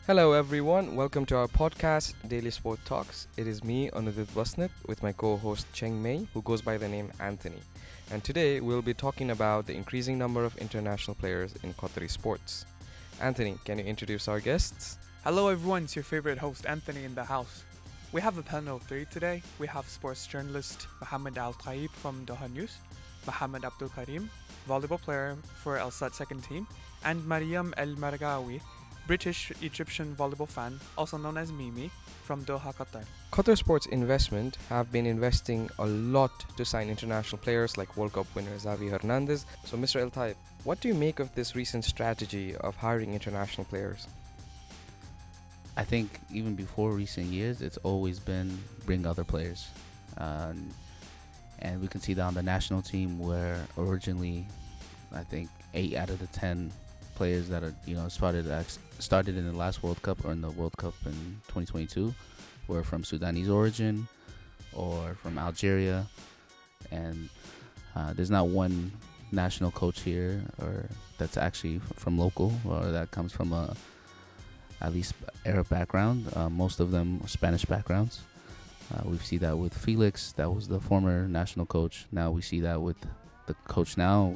Hello, everyone. Welcome to our podcast, Daily Sport Talks. It is me, Anudit Wasnit, with my co host Cheng Mei, who goes by the name Anthony. And today we'll be talking about the increasing number of international players in Qatari sports. Anthony, can you introduce our guests? Hello everyone, it's your favorite host Anthony in the house. We have a panel of three today. We have sports journalist Mohammed Al Taib from Doha News, Mohammed Abdul Karim, volleyball player for Al Sadd second team, and Mariam El Margawi, British Egyptian volleyball fan, also known as Mimi, from Doha, Qatar. Qatar Sports Investment have been investing a lot to sign international players like World Cup winner Xavi Hernandez. So, Mr. El Taib, what do you make of this recent strategy of hiring international players? I think even before recent years, it's always been bring other players. And we can see that on the national team where originally, I think 8 out of the 10 players that are started in the last World Cup or in the World Cup in 2022 were from Sudanese origin or from Algeria, and there's not one national coach here or that's actually from local or that comes from a at least Arab background. Most of them are Spanish backgrounds. We see that with Felix, that was the former national coach. Now we see that with the coach now,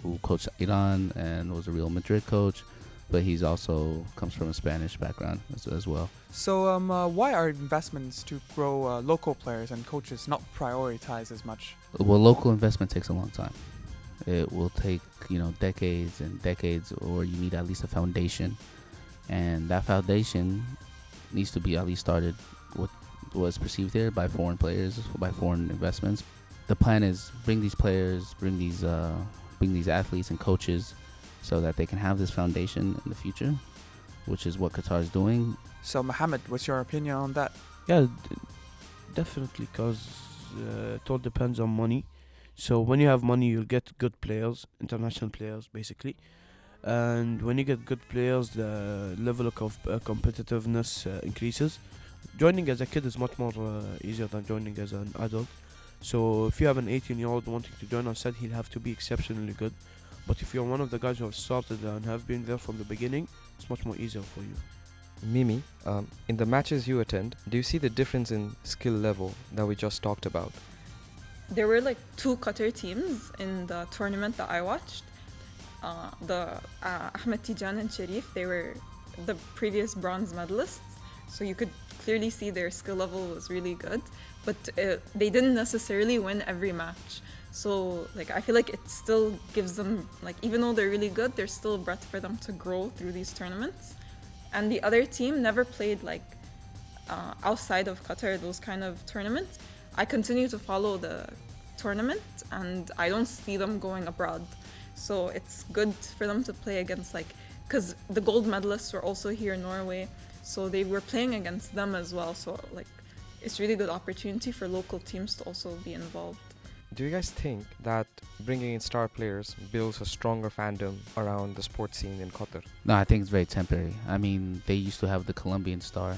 who coached Iran and was a Real Madrid coach, but he's also comes from a Spanish background as well. So, why are investments to grow local players and coaches not prioritized as much? Well, local investment takes a long time. It will take decades and decades, or you need at least a foundation, and that foundation needs to be at least started with was perceived here by foreign players, by foreign investments. The plan is bring these players, bring these athletes and coaches so that they can have this foundation in the future, which is what Qatar is doing. So, Mohammed, what's your opinion on that? Yeah, definitely, because it all depends on money. So when you have money, you'll get good players, international players, basically. And when you get good players, the level of competitiveness increases. Joining as a kid is much more easier than joining as an adult. So if you have an 18-year-old wanting to join Al Sadd, he'll have to be exceptionally good. But if you're one of the guys who have started and have been there from the beginning, it's much more easier for you. Mimi, in the matches you attend, do you see the difference in skill level that we just talked about? There were like 2 Qatar teams in the tournament that I watched. Ahmed Tijan and Sharif, they were the previous bronze medalists. So you could clearly see their skill level was really good. But they didn't necessarily win every match. So I feel like it still gives them, even though they're really good, there's still breadth for them to grow through these tournaments. And the other team never played outside of Qatar, those kind of tournaments. I continue to follow the tournament and I don't see them going abroad. So it's good for them to play against because the gold medalists were also here in Norway. So they were playing against them as well. So it's really good opportunity for local teams to also be involved. Do you guys think that bringing in star players builds a stronger fandom around the sports scene in Qatar? No, I think it's very temporary. I mean, they used to have the Colombian star,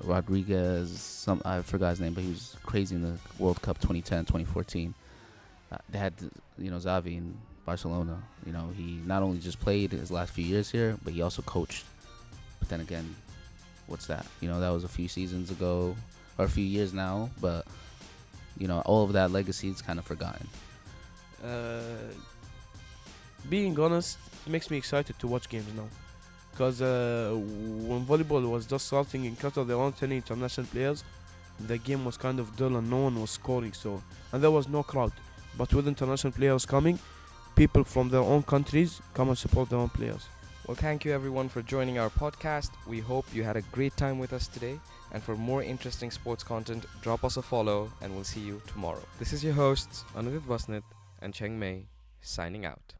Rodriguez, I forgot his name, but he was crazy in the World Cup 2010, 2014. They had, Xavi in Barcelona. He not only just played his last few years here, but he also coached. But then again, what's that? That was a few seasons ago, or a few years now, but, all of that legacy is kind of forgotten. Being honest, it makes me excited to watch games now. Because when volleyball was just starting in Qatar, there weren't any international players. The game was kind of dull and no one was scoring, and there was no crowd. But with international players coming, people from their own countries come and support their own players. Well, thank you everyone for joining our podcast. We hope you had a great time with us today. And for more interesting sports content, drop us a follow and we'll see you tomorrow. This is your hosts, Anudit Wasnit and Cheng Mei, signing out.